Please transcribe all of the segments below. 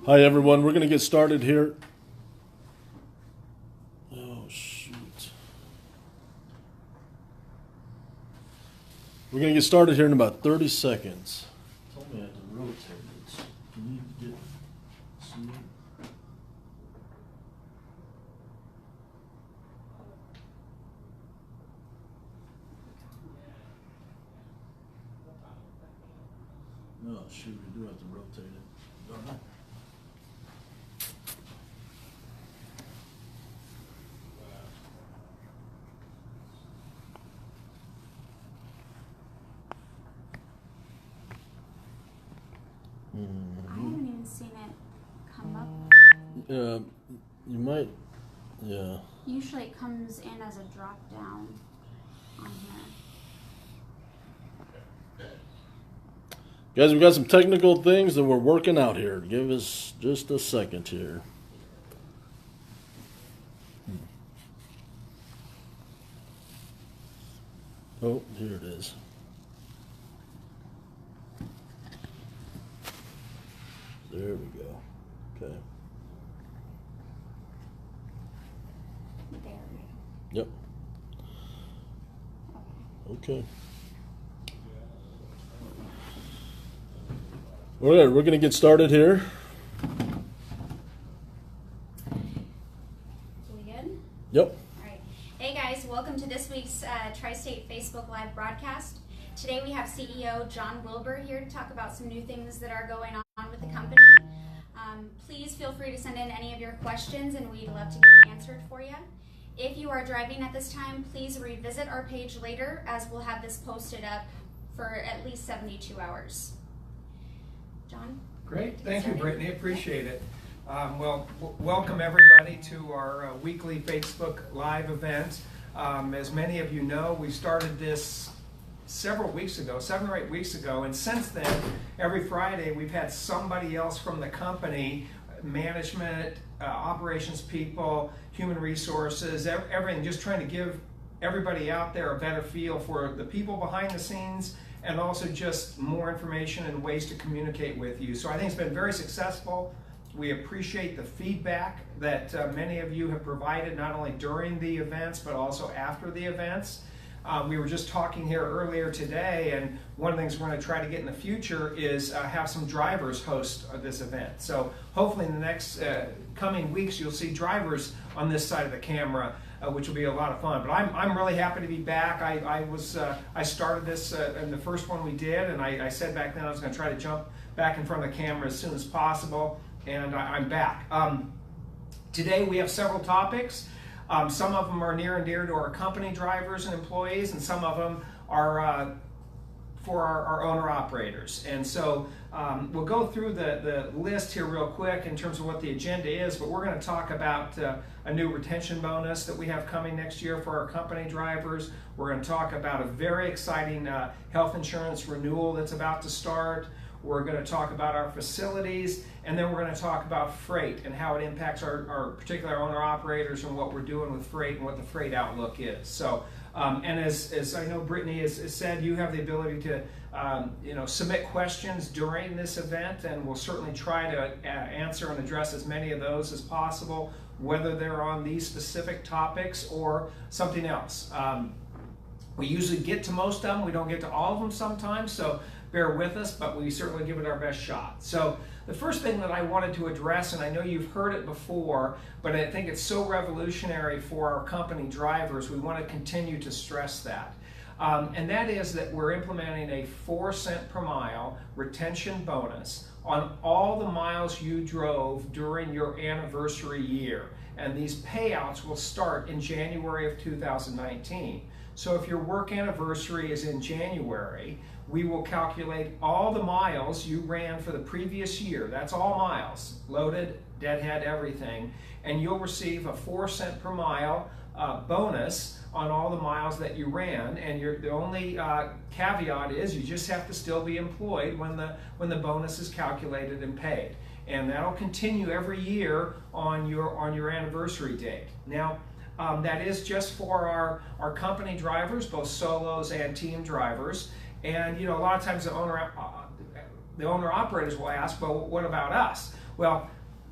Hi everyone, we're going to get started here. Oh shoot. We're going to get started here in about 30 seconds. Told me I had to rotate it. Can you get some? Oh shoot, we do have to rotate it. Darn it. I haven't even seen it come up. You might, yeah. Usually it comes in as a drop down on here. Guys, we've got some technical things that we're working out here. Give us just a second here. Oh, here it is. There we go. Okay. There. Yep. Okay. All right, we're going to get started here. So we good? Yep. All right. Hey guys, welcome to this week's Tri-State Facebook Live broadcast. Today we have CEO John Wilbur here to talk about some new things that are going on with the company. Please feel free to send in any of your questions and we'd love to get them answered for you. If you are driving at this time, please revisit our page later as we'll have this posted up for at least 72 hours. John? Great. Thank you, Brittany. Appreciate it. Welcome everybody to our weekly Facebook Live event. As many of you know, we started this several weeks ago, 7 or 8 weeks ago, and since then, every Friday we've had somebody else from the company, management, operations people, human resources, everything, just trying to give everybody out there a better feel for the people behind the scenes and also just more information and ways to communicate with you. So I think it's been very successful. We appreciate the feedback that many of you have provided, not only during the events, but also after the events. We were just talking here earlier today, and one of the things we're going to try to get in the future is have some drivers host this event. So hopefully in the next coming weeks, you'll see drivers on this side of the camera, which will be a lot of fun. But I'm really happy to be back. I started this in the first one we did, and I said back then I was going to try to jump back in front of the camera as soon as possible, and I'm back. Today we have several topics. Some of them are near and dear to our company drivers and employees, and some of them are for our owner-operators. And so we'll go through the list here real quick in terms of what the agenda is, but we're going to talk about a new retention bonus that we have coming next year for our company drivers. We're going to talk about a very exciting health insurance renewal that's about to start. We're going to talk about our facilities, and then we're going to talk about freight and how it impacts our particular owner-operators and what we're doing with freight and what the freight outlook is. So, and as I know Brittany has said, you have the ability to submit questions during this event, and we'll certainly try to answer and address as many of those as possible, whether they're on these specific topics or something else. We usually get to most of them. We don't get to all of them sometimes, so bear with us, but we certainly give it our best shot. So the first thing that I wanted to address, and I know you've heard it before, but I think it's so revolutionary for our company drivers, we want to continue to stress that. And that is that we're implementing a 4 cent per mile retention bonus on all the miles you drove during your anniversary year. And these payouts will start in January of 2019. So if your work anniversary is in January, we will calculate all the miles you ran for the previous year. That's all miles, loaded, deadhead, everything. And you'll receive a 4 cent per mile bonus on all the miles that you ran. And the only caveat is you just have to still be employed when the bonus is calculated and paid. And that'll continue every year on your anniversary date. Now, that is just for our company drivers, both solos and team drivers. And a lot of times the the owner-operators will ask, well, what about us? Well,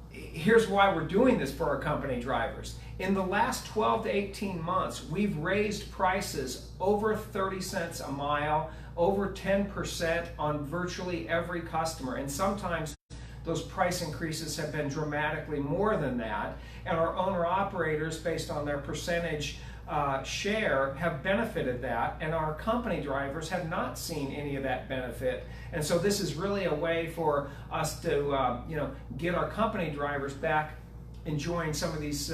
here's why we're doing this for our company drivers. In the last 12 to 18 months, we've raised prices over 30 cents a mile, over 10% on virtually every customer, and sometimes those price increases have been dramatically more than that, and our owner-operators, based on their percentage share, have benefited that, and our company drivers have not seen any of that benefit. And so this is really a way for us to get our company drivers back enjoying some of these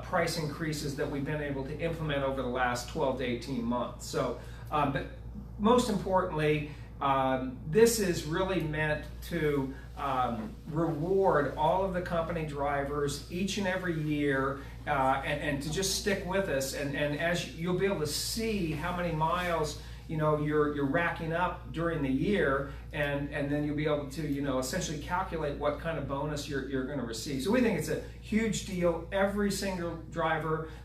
price increases that we've been able to implement over the last 12 to 18 months. So, but most importantly, this is really meant to reward all of the company drivers each and every year, and to just stick with us. And as you'll be able to see how many miles you're racking up during the year, and then you'll be able to essentially calculate what kind of bonus you're going to receive. So we think it's a huge deal. Every single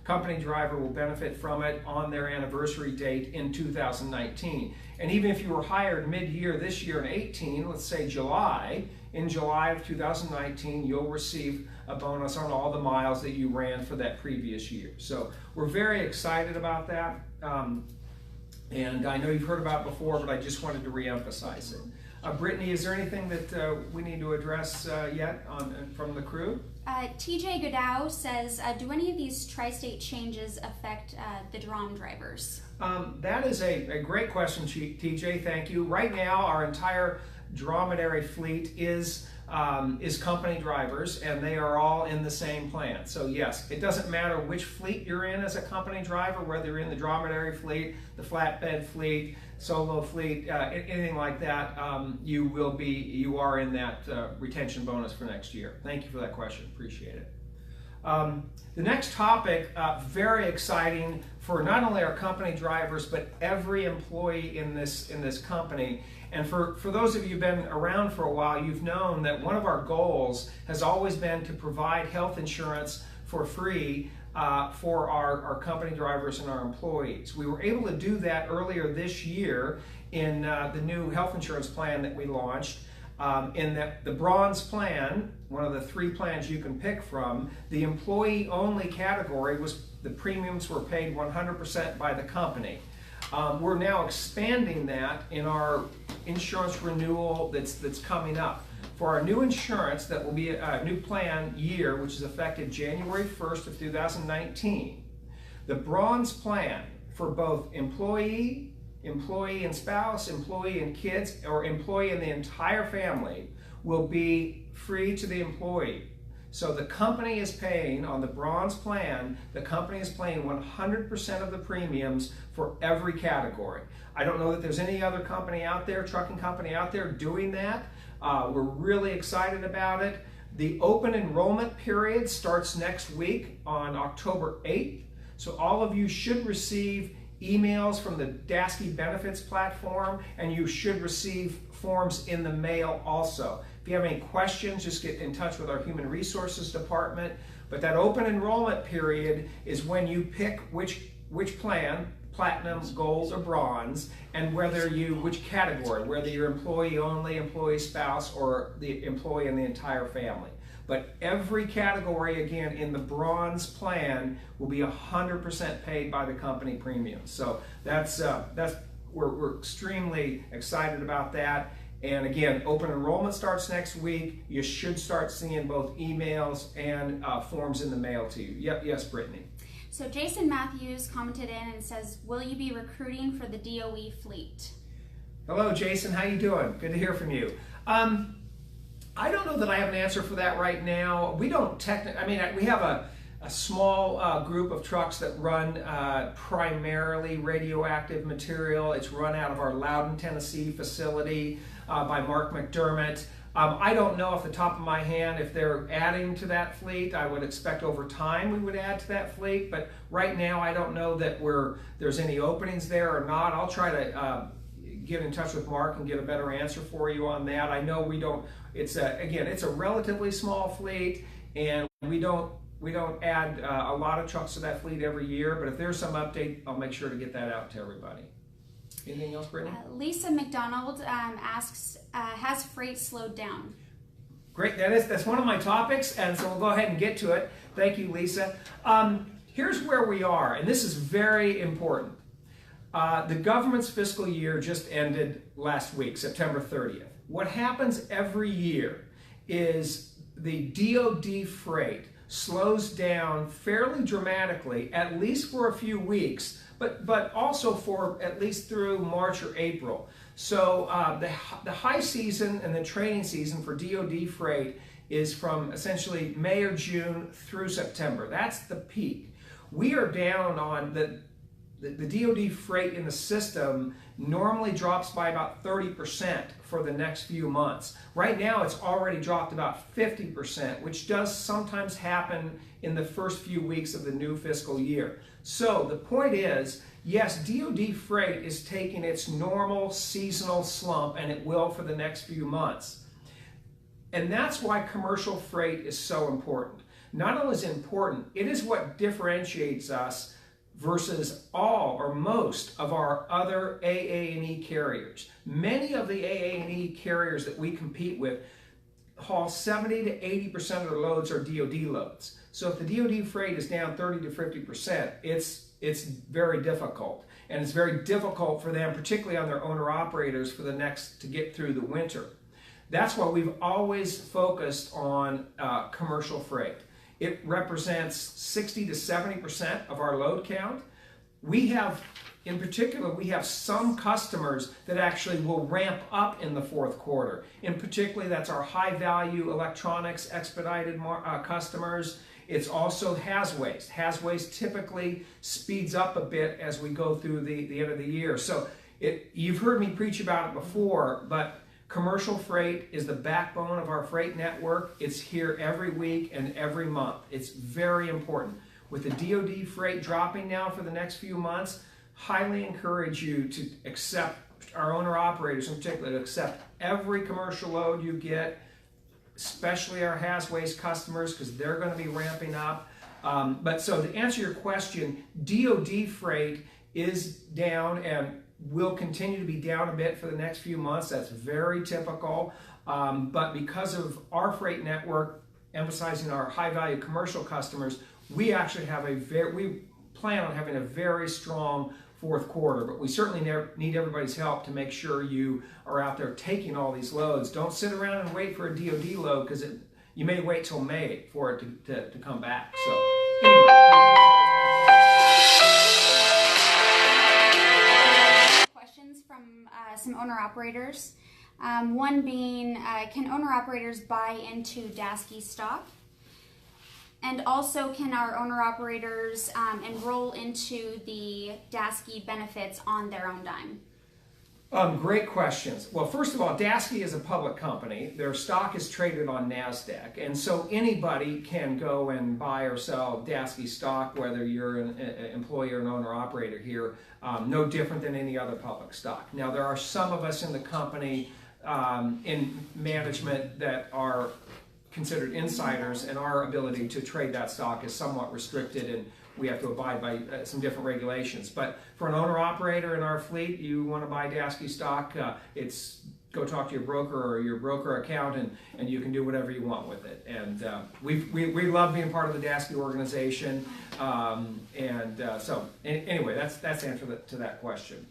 company driver will benefit from it on their anniversary date in 2019. And even if you were hired mid-year this year in 18, let's say July, in July of 2019, you'll receive a bonus on all the miles that you ran for that previous year. So we're very excited about that. And I know you've heard about it before, but I just wanted to reemphasize it. Brittany, is there anything that we need to address yet from the crew? TJ Godow says, do any of these tri-state changes affect the DROM drivers? That is a great question, TJ. Thank you. Right now, our entire dromedary fleet is company drivers, and they are all in the same plan. So yes, it doesn't matter which fleet you're in as a company driver, whether you're in the dromedary fleet, the flatbed fleet, solo fleet, anything like that, you are in that retention bonus for next year. Thank you for that question, appreciate it. The next topic, very exciting for not only our company drivers, but every employee in this company. And for those of you who've been around for a while, you've known that one of our goals has always been to provide health insurance for free for our company drivers and our employees. We were able to do that earlier this year in the new health insurance plan that we launched. In the bronze plan, one of the 3 plans you can pick from, the employee-only category the premiums were paid 100% by the company. We're now expanding that in our insurance renewal that's coming up. For our new insurance, that will be a new plan year, which is effective January 1st of 2019. The bronze plan for both employee and spouse, employee and kids, or employee and the entire family will be free to the employee. So the company is paying, on the bronze plan, the company is paying 100% of the premiums for every category. I don't know that there's any other company out there, trucking company out there, doing that. We're really excited about it. The open enrollment period starts next week on October 8th. So all of you should receive emails from the Dasky Benefits platform, and you should receive forms in the mail also. If you have any questions, just get in touch with our Human Resources Department. But that open enrollment period is when you pick which plan, platinum, gold, or bronze, and which category, whether you're employee only, employee spouse, or the employee and the entire family. But every category, again, in the bronze plan will be 100% paid by the company premium. So we're extremely excited about that. And again, open enrollment starts next week. You should start seeing both emails and forms in the mail to you. Yep, yes, Brittany. So Jason Matthews commented in and says, will you be recruiting for the DOE fleet? Hello, Jason. How you doing? Good to hear from you. I don't know that I have an answer for that right now. We don't we have a small group of trucks that run primarily radioactive material. It's run out of our Loudon, Tennessee facility by Mark McDermott. I don't know off the top of my hand if they're adding to that fleet. I would expect over time we would add to that fleet, but right now I don't know that there's any openings there or not. I'll try to get in touch with Mark and get a better answer for you on that. I know we don't. It's a relatively small fleet, and we don't add a lot of trucks to that fleet every year. But if there's some update, I'll make sure to get that out to everybody. Anything else, Brittany? Lisa McDonald asks, has freight slowed down? Great, that's one of my topics, and so we'll go ahead and get to it. Thank you, Lisa. Here's where we are, and this is very important. The government's fiscal year just ended last week, September 30th. What happens every year is the DoD freight slows down fairly dramatically, at least for a few weeks, but also for at least through March or April. So the high season and the training season for DoD freight is from essentially May or June through September. That's the peak. We are down on the DoD freight in the system normally drops by about 30% for the next few months. Right now it's already dropped about 50%, which does sometimes happen in the first few weeks of the new fiscal year. So the point is, yes, DoD freight is taking its normal seasonal slump, and it will for the next few months. And that's why commercial freight is so important. Not only is it important, it is what differentiates us versus all or most of our other AA&E carriers. Many of the AA&E carriers that we compete with haul 70 to 80% of their loads are DoD loads. So if the DoD freight is down 30 to 50%, it's very difficult. And it's very difficult for them, particularly on their owner-operators, to get through the winter. That's why we've always focused on commercial freight. It represents 60 to 70% of our load count. We have, in particular, we have some customers that actually will ramp up in the fourth quarter. In particular, that's our high-value electronics expedited customers. It's also Hasways. Hasways typically speeds up a bit as we go through the end of the year. So you've heard me preach about it before, but commercial freight is the backbone of our freight network. It's here every week and every month. It's very important. With the DoD freight dropping now for the next few months, highly encourage you to accept, our owner-operators in particular, to accept every commercial load you get, especially our Hasways customers, because they're going to be ramping up. But so to answer your question, DoD freight is down and will continue to be down a bit for the next few months. That's very typical. But because of our freight network emphasizing our high-value commercial customers, we actually have we plan on having a very strong fourth quarter. But we certainly need everybody's help to make sure you are out there taking all these loads. Don't sit around and wait for a DoD load, because you may wait till May for it to come back. So anyway. From some owner-operators. One being, can owner-operators buy into Dasky stock? And also, can our owner-operators enroll into the Dasky benefits on their own dime? Great questions. Well, first of all, Dasky is a public company. Their stock is traded on NASDAQ, and so anybody can go and buy or sell Dasky stock, whether you're an employee or an owner-operator here, no different than any other public stock. Now, there are some of us in the company in management that are considered insiders, and our ability to trade that stock is somewhat restricted, and we have to abide by some different regulations. But for an owner-operator in our fleet, you want to buy Dasky stock, go talk to your broker or your broker account, and you can do whatever you want with it. And we love being part of the Dasky organization. So anyway, that's the answer to that question.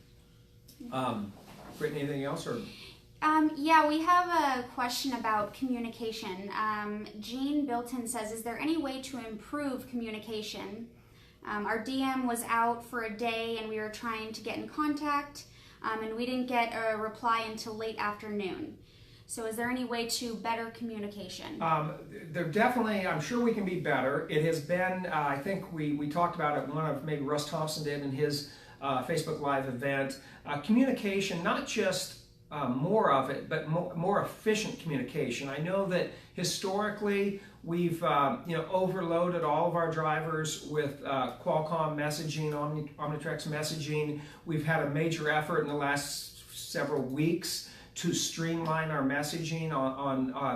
Brittany, anything else? Or? Yeah, we have a question about communication. Jean Bilton says, is there any way to improve communication? Our DM was out for a day and we were trying to get in contact, and we didn't get a reply until late afternoon. So is there any way to better communication? There definitely, I'm sure we can be better. It has been, I think we talked about it, maybe Russ Thompson did in his Facebook Live event. Communication, not just more of it, but more efficient communication. I know that historically we've overloaded all of our drivers with Qualcomm messaging, Omnitrix messaging. We've had a major effort in the last several weeks to streamline our messaging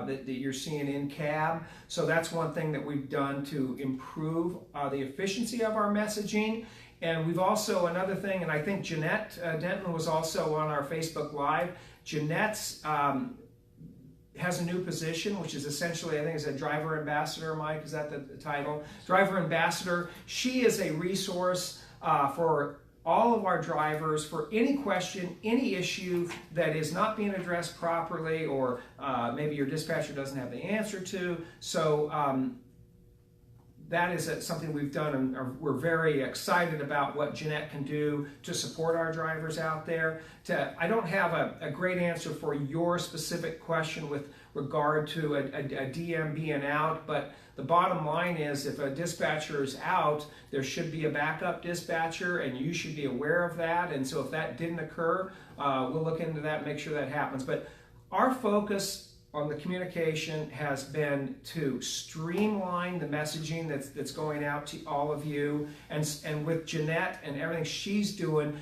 that you're seeing in cab. So that's one thing that we've done to improve the efficiency of our messaging. And we've also, another thing, and I think Jeanette Denton was also on our Facebook Live. Jeanette's has a new position, which is essentially, I think it's a driver ambassador, Mike, is that the title? Driver ambassador. She is a resource for all of our drivers for any question, any issue that is not being addressed properly, or maybe your dispatcher doesn't have the answer to. So that is something we've done, and we're very excited about what Jeanette can do to support our drivers out there. I don't have a great answer for your specific question with regard to a DM being out, but the bottom line is if a dispatcher is out, there should be a backup dispatcher, and you should be aware of that. And so if that didn't occur, we'll look into that and make sure that happens. But our focus on the communication has been to streamline the messaging that's going out to all of you, and with Jeanette and everything she's doing,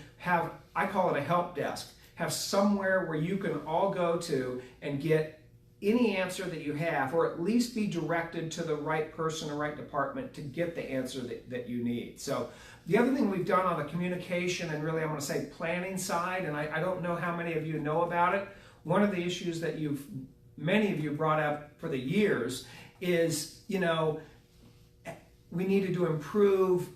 I call it a help desk. Have somewhere where you can all go to and get any answer that you have, or at least be directed to the right person or right department to get the answer that you need. So the other thing we've done on the communication, and really I'm going to say planning side, and I don't know how many of you know about it, one of the issues that many of you brought up for the years is, we needed to improve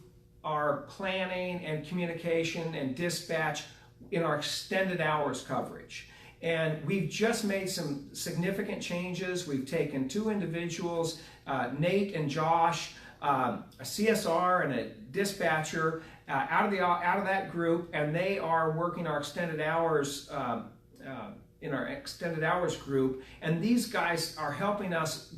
our planning and communication and dispatch in our extended hours coverage. And we've just made some significant changes. We've taken 2 individuals, Nate and Josh, a CSR and a dispatcher, out of that group, and they are working our extended hours in our extended hours group. And these guys are helping us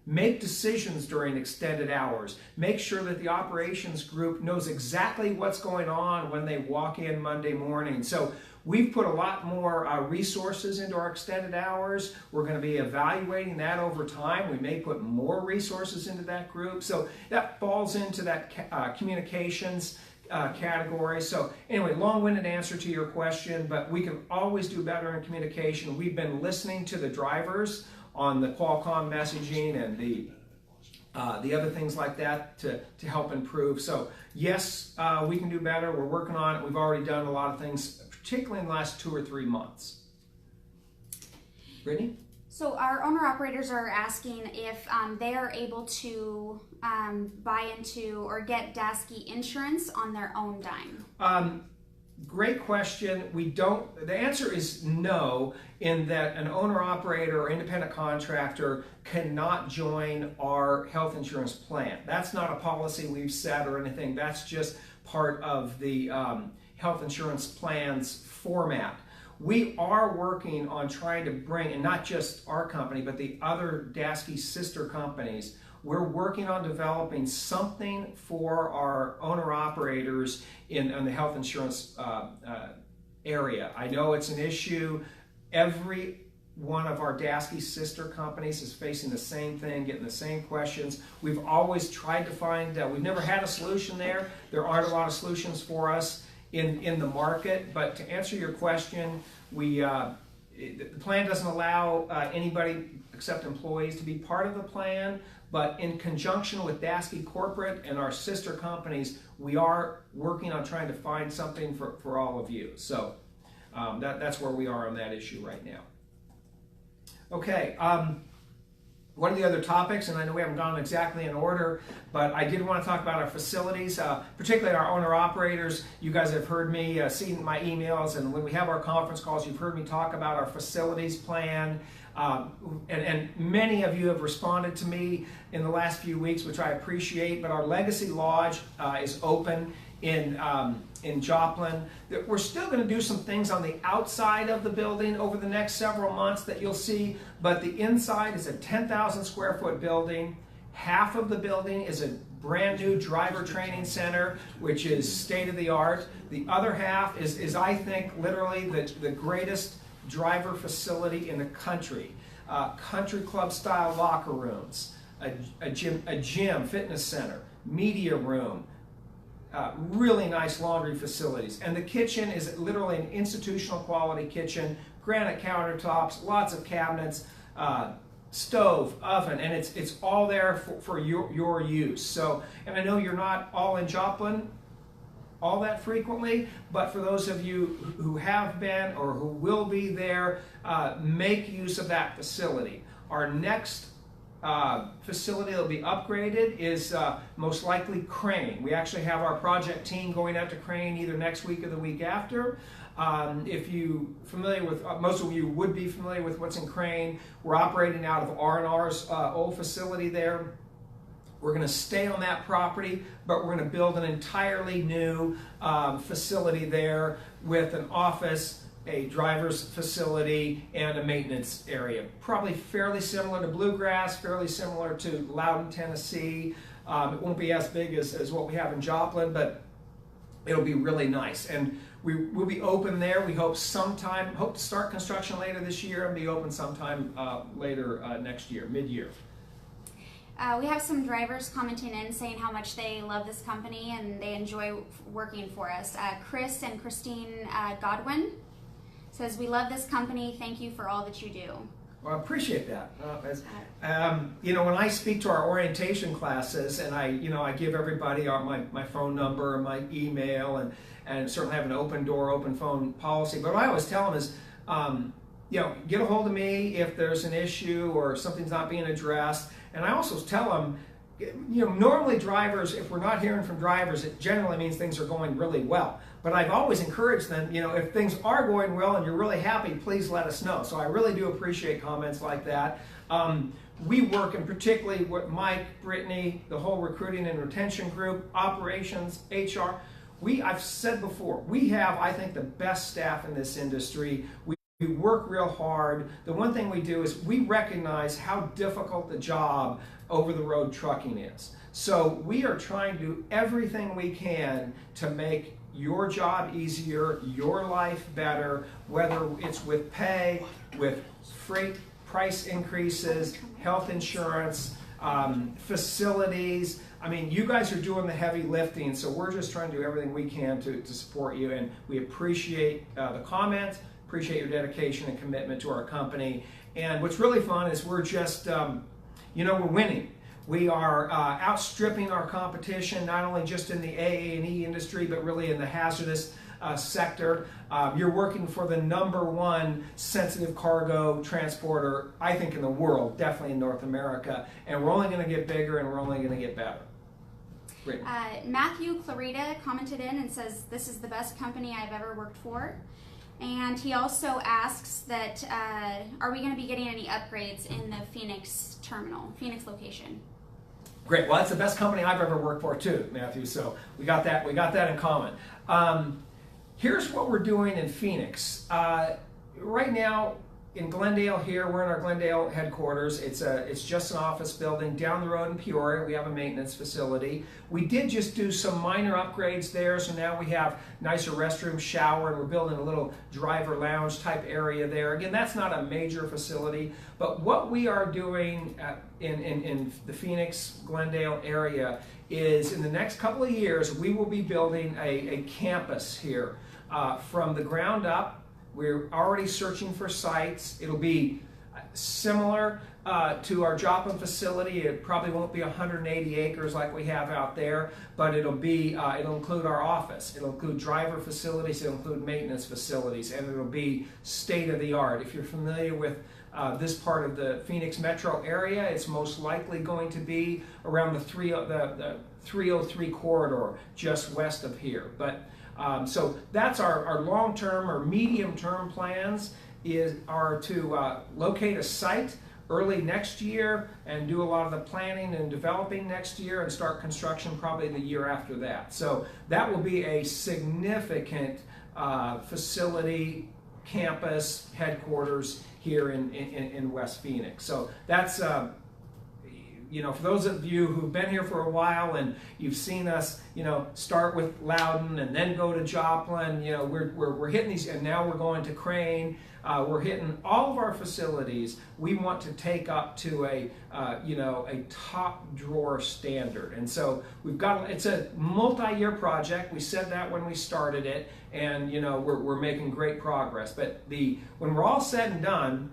make decisions during extended hours. Make sure that the operations group knows exactly what's going on when they walk in Monday morning. So we've put a lot more resources into our extended hours. We're going to be evaluating that over time. We may put more resources into that group. So that falls into that communications category. So anyway, long-winded answer to your question, but we can always do better in communication. We've been listening to the drivers on the Qualcomm messaging and the other things like that to help improve. So yes, we can do better. We're working on it. We've already done a lot of things, particularly in the last 2 or 3 months. Brittany? So our owner-operators are asking if they are able to buy into or get Dasky insurance on their own dime. Great question. The answer is no, in that an owner-operator or independent contractor cannot join our health insurance plan. That's not a policy we've set or anything. That's just part of the health insurance plan's format. We are working on trying to bring, and not just our company, but the other Dasky sister companies, we're working on developing something for our owner-operators in the health insurance area. I know it's an issue. Every one of our Dasky sister companies is facing the same thing, getting the same questions. We've always tried to find, we've never had a solution there. There aren't a lot of solutions for us in the market, but to answer your question, the plan doesn't allow anybody except employees to be part of the plan, but in conjunction with Dasky Corporate and our sister companies, we are working on trying to find something for all of you. So that's where we are on that issue right now. Okay. One of the other topics, and I know we haven't gone exactly in order, but I did want to talk about our facilities, particularly our owner-operators. You guys have heard me, seen my emails, and when we have our conference calls, you've heard me talk about our facilities plan. And many of you have responded to me in the last few weeks, which I appreciate, but our Legacy Lodge is open in Joplin. We're still going to do some things on the outside of the building over the next several months that you'll see, but the inside is a 10,000 square foot building. Half of the building is a brand new driver training center, which is state of the art. The other half is I think, literally the greatest driver facility in the country. Country club style locker rooms, a gym, fitness center, media room, really nice laundry facilities. And the kitchen is literally an institutional quality kitchen, granite countertops, lots of cabinets, stove, oven, and it's all there for your use. So, and I know you're not all in Joplin. all that frequently, but for those of you who have been or who will be there, make use of that facility. Our next facility that will be upgraded is most likely Crane. We actually have our project team going out to Crane either next week or the week after. If you familiar with, most of you would be familiar with what's in Crane. We're operating out of R&R's old facility there. We're going to stay on that property, but we're going to build an entirely new facility there with an office, a driver's facility, and a maintenance area. Probably fairly similar to Bluegrass, fairly similar to Loudon, Tennessee. It won't be as big as what we have in Joplin, but it'll be really nice. And we'll be open there. We hope to start construction later this year and be open sometime later next year, mid-year. We have some drivers commenting in saying how much they love this company and they enjoy working for us. Chris and Christine Godwin says, "We love this company. Thank you for all that you do." Well, I appreciate that. When I speak to our orientation classes, and I give everybody my phone number and my email, and certainly have an open door, open phone policy. But what I always tell them is, get a hold of me if there's an issue or something's not being addressed. And I also tell them, normally drivers, if we're not hearing from drivers, it generally means things are going really well. But I've always encouraged them, if things are going well and you're really happy, please let us know. So I really do appreciate comments like that. We work, and particularly with Mike, Brittany, the whole recruiting and retention group, operations, HR. I've said before, we have, I think, the best staff in this industry. We work real hard. The one thing we do is we recognize how difficult the job over-the-road trucking is. So we are trying to do everything we can to make your job easier, your life better, whether it's with pay, with freight price increases, health insurance, facilities. I mean, you guys are doing the heavy lifting, so we're just trying to do everything we can to support you, and we appreciate the comments, appreciate your dedication and commitment to our company. And what's really fun is we're just, we're winning. We are outstripping our competition, not only just in the AA&E industry, but really in the hazardous sector. You're working for the #1 sensitive cargo transporter, I think, in the world, definitely in North America. And we're only going to get bigger, and we're only going to get better. Great. Matthew Clarita commented in and says, "This is the best company I've ever worked for." And he also asks that, are we going to be getting any upgrades in the Phoenix location? Great. Well, that's the best company I've ever worked for too, Matthew. So we got that in common. Here's what we're doing in Phoenix. Right now in Glendale here, we're in our Glendale headquarters. It's just an office building. Down the road in Peoria, we have a maintenance facility. We did just do some minor upgrades there, so now we have nicer restroom, shower, and we're building a little driver lounge type area there. Again, that's not a major facility, but what we are doing in the Phoenix, Glendale area is in the next couple of years, we will be building a campus here from the ground up. We're already searching for sites. It'll be similar to our Joplin facility. It probably won't be 180 acres like we have out there, but it'll include our office. It'll include driver facilities. It'll include maintenance facilities, and it'll be state of the art. If you're familiar with this part of the Phoenix metro area, it's most likely going to be around the 303 corridor, just west of here. But so that's our long-term or medium-term plans are to locate a site early next year and do a lot of the planning and developing next year and start construction probably the year after that. So that will be a significant facility, campus, headquarters here in West Phoenix. So that's for those of you who've been here for a while and you've seen us, start with Loudon and then go to Joplin, we're hitting these, and now we're going to Crane. We're hitting all of our facilities. We want to take up to a top drawer standard. And so it's a multi-year project. We said that when we started it, and we're making great progress. But when we're all said and done,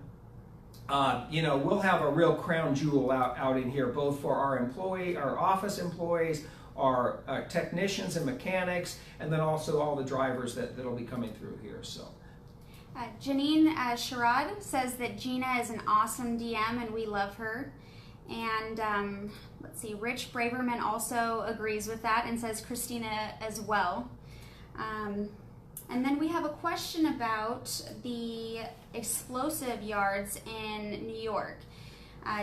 we'll have a real crown jewel out in here, both for our office employees, our technicians and mechanics, and then also all the drivers that'll be coming through here. So. Janine Sherrod says that Gina is an awesome DM and we love her. And let's see, Rich Braverman also agrees with that and says Christina as well. And then we have a question about the explosive yards in New York.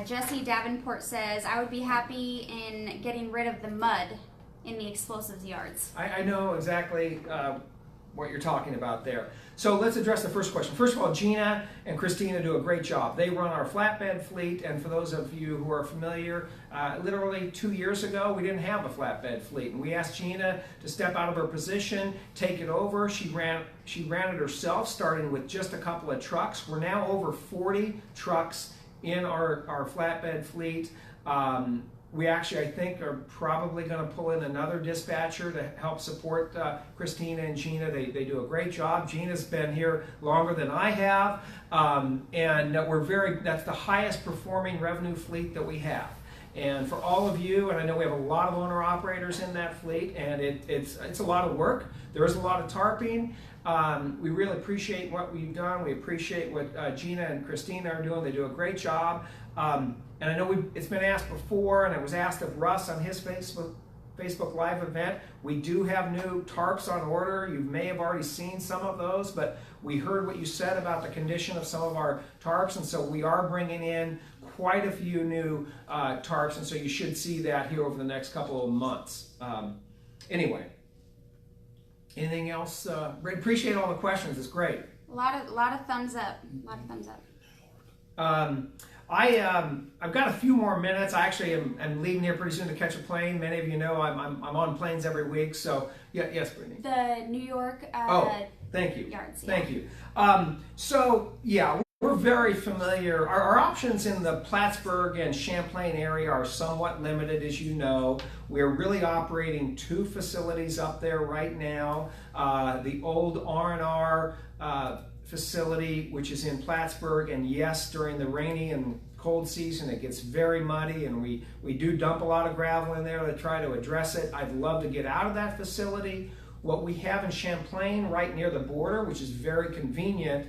Jesse Davenport says, I would be happy in getting rid of the mud in the explosives yards. I know exactly what you're talking about there. So let's address the first question. First of all, Gina and Christina do a great job. They run our flatbed fleet, and for those of you who are familiar, literally 2 years ago, we didn't have a flatbed fleet, and we asked Gina to step out of her position, take it over. She ran it herself, starting with just a couple of trucks. We're now over 40 trucks in our flatbed fleet. We actually, I think, are probably going to pull in another dispatcher to help support Christina and Gina. They do a great job. Gina's been here longer than I have, and that's the highest performing revenue fleet that we have. And for all of you, and I know we have a lot of owner-operators in that fleet, and it's a lot of work. There is a lot of tarping. We really appreciate what we've done. We appreciate what Gina and Christina are doing. They do a great job. And I know it's been asked before, and it was asked of Russ on his Facebook Live event. We do have new tarps on order. You may have already seen some of those, but we heard what you said about the condition of some of our tarps, and so we are bringing in quite a few new tarps, and so you should see that here over the next couple of months. Anyway, anything else? Appreciate all the questions. It's great. A lot of thumbs up. A lot of thumbs up. I've got a few more minutes. I actually am leaving here pretty soon to catch a plane. Many of you know I'm on planes every week. So yes, Brittany. The New York. Thank you. Yards. Thank you. So yeah, we're very familiar. Our options in the Plattsburgh and Champlain area are somewhat limited, as you know. We're really operating 2 facilities up there right now. The old R&R facility, which is in Plattsburgh, and yes, during the rainy and cold season it gets very muddy, and we do dump a lot of gravel in there to try to address it. I'd love to get out of that facility. What we have in Champlain, right near the border, which is very convenient,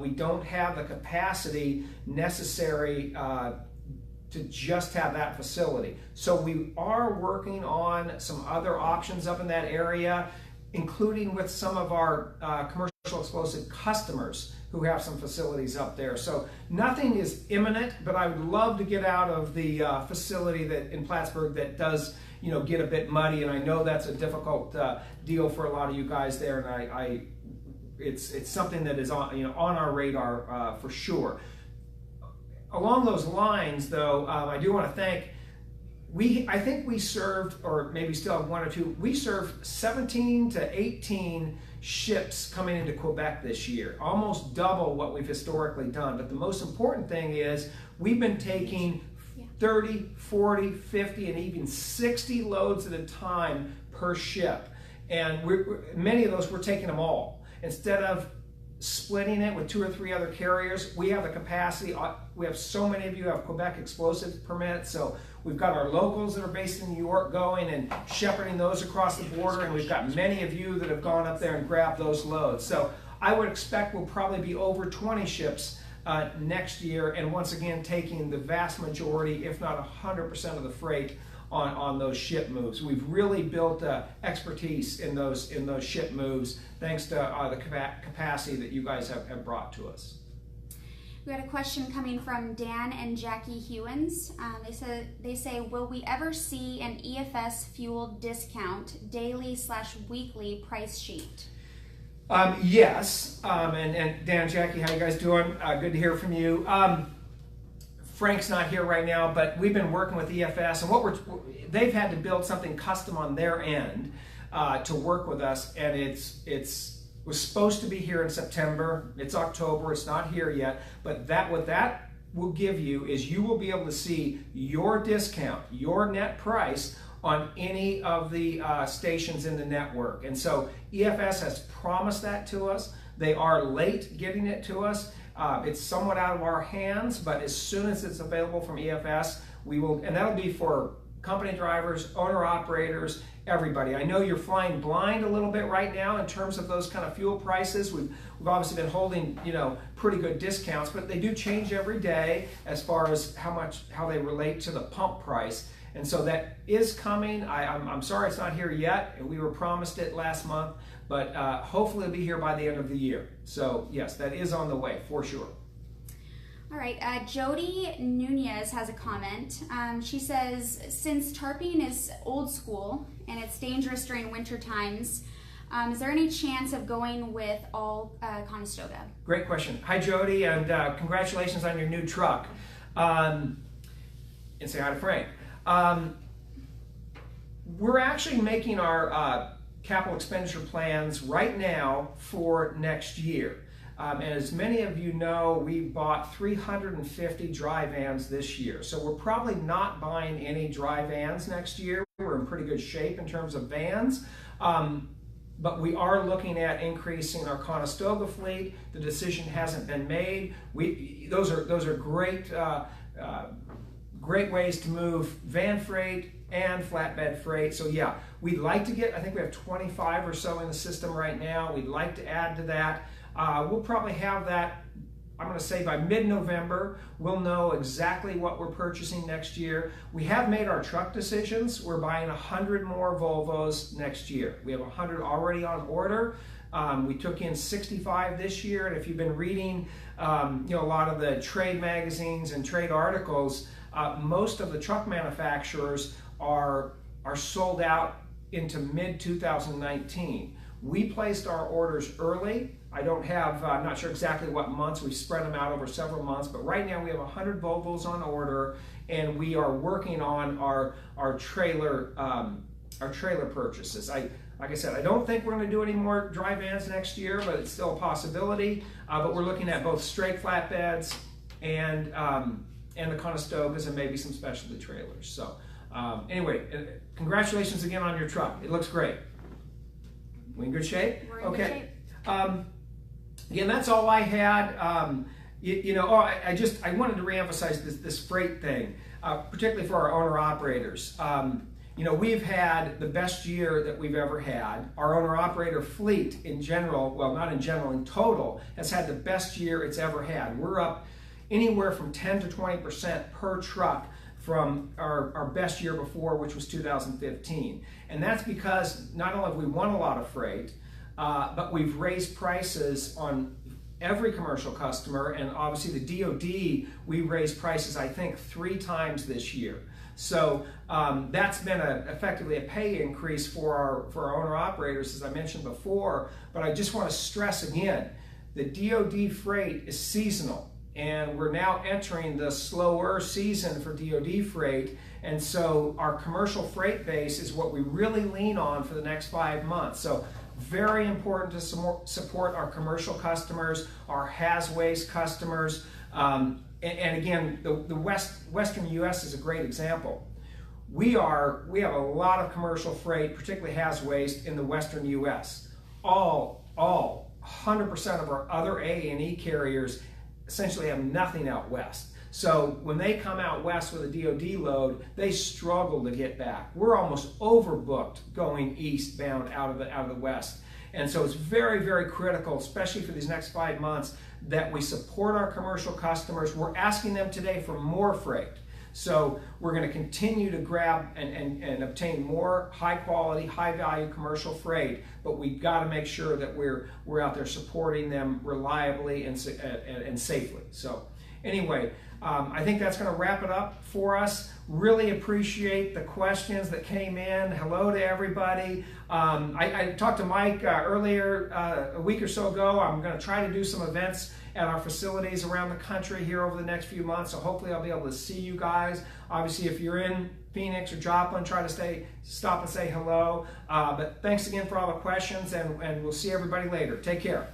we don't have the capacity necessary to just have that facility. So we are working on some other options up in that area, including with some of our commercial explosive customers who have some facilities up there. So nothing is imminent, but I would love to get out of the facility that in Plattsburgh that does, get a bit muddy, and I know that's a difficult deal for a lot of you guys there, and it's something that is on our radar for sure. Along those lines, though, I do want to thank. I think we served, or maybe still have 1 or 2, we served 17 to 18 ships coming into Quebec this year, almost double what we've historically done. But the most important thing is we've been taking 30, 40, 50, and even 60 loads at a time per ship. And many of those, we're taking them all. Instead of splitting it with 2 or 3 other carriers, we have the capacity. We have so many of you have Quebec explosive permits, so we've got our locals that are based in New York going and shepherding those across the border, and we've got many of you that have gone up there and grabbed those loads. So I would expect we'll probably be over 20 ships next year, and once again taking the vast majority, if not 100% of the freight on those ship moves. We've really built expertise in those ship moves, thanks to the capacity that you guys have brought to us. We had a question coming from Dan and Jackie Hewins. They say, will we ever see an EFS fuel discount daily/weekly price sheet? Yes, and Dan, Jackie, how you guys doing? Good to hear from you. Frank's not here right now, but we've been working with EFS, and they've had to build something custom on their end to work with us, and it was supposed to be here in September. It's October. It's not here yet, but what that will give you is you will be able to see your discount, your net price on any of the stations in the network. And so EFS has promised that to us. They are late getting it to us. It's somewhat out of our hands, but as soon as it's available from EFS, we will, and that'll be for company drivers, owner-operators, everybody. I know you're flying blind a little bit right now in terms of those kind of fuel prices. We've obviously been holding, pretty good discounts, but they do change every day as far as how they relate to the pump price. And so that is coming. I'm sorry it's not here yet. We were promised it last month, but hopefully it'll be here by the end of the year. So yes, that is on the way for sure. All right, Jody Nunez has a comment. She says, since tarping is old school and it's dangerous during winter times, is there any chance of going with all Conestoga? Great question. Hi, Jody, and congratulations on your new truck. And say hi to Frank. We're actually making our capital expenditure plans right now for next year. And as many of you know, we bought 350 dry vans this year. So we're probably not buying any dry vans next year. We're in pretty good shape in terms of vans. But we are looking at increasing our Conestoga fleet. The decision hasn't been made. Those are great, great ways to move van freight and flatbed freight. So yeah, we'd like to I think we have 25 or so in the system right now. We'd like to add to that. We'll probably have that, I'm going to say by mid-November, we'll know exactly what we're purchasing next year. We have made our truck decisions. We're buying 100 more Volvos next year. We have 100 already on order. We took in 65 this year, and if you've been reading a lot of the trade magazines and trade articles, most of the truck manufacturers are sold out into mid-2019. We placed our orders early. I'm not sure exactly what months. We've spread them out over several months, but right now we have 100 Volvos on order, and we are working on our trailer purchases. Like I said, I don't think we're going to do any more dry vans next year, but it's still a possibility. But we're looking at both straight flatbeds and the Conestogas and maybe some specialty trailers. So anyway, congratulations again on your truck. It looks great. We in good shape? We're in good shape. Again, that's all I had. I wanted to reemphasize this freight thing, particularly for our owner-operators. We've had the best year that we've ever had. Our owner-operator fleet in general, well, not in general, in total, has had the best year it's ever had. We're up anywhere from 10 to 20% per truck from our best year before, which was 2015. And that's because not only have we won a lot of freight, but we've raised prices on every commercial customer, and obviously the DoD, we raised prices, I think, 3 times this year. So that's been effectively a pay increase for our owner-operators, as I mentioned before. But I just want to stress again, the DoD freight is seasonal, and we're now entering the slower season for DoD freight. And so our commercial freight base is what we really lean on for the next 5 months. So very important to support our commercial customers, our has-waste customers. And again, the Western U.S. is a great example. We have a lot of commercial freight, particularly has-waste, in the Western U.S. All 100% of our other A&E carriers essentially have nothing out west. So when they come out west with a DoD load, they struggle to get back. We're almost overbooked going eastbound out of the west. And so it's very, very critical, especially for these next 5 months, that we support our commercial customers. We're asking them today for more freight. So we're going to continue to grab and obtain more high quality, high value commercial freight, but we've got to make sure that we're out there supporting them reliably and safely. So anyway, I think that's going to wrap it up for us. Really appreciate the questions that came in. Hello to everybody. I talked to Mike earlier a week or so ago. I'm going to try to do some events at our facilities around the country here over the next few months. So hopefully I'll be able to see you guys. Obviously, if you're in Phoenix or Joplin, try to stop and say hello. But thanks again for all the questions, and we'll see everybody later. Take care.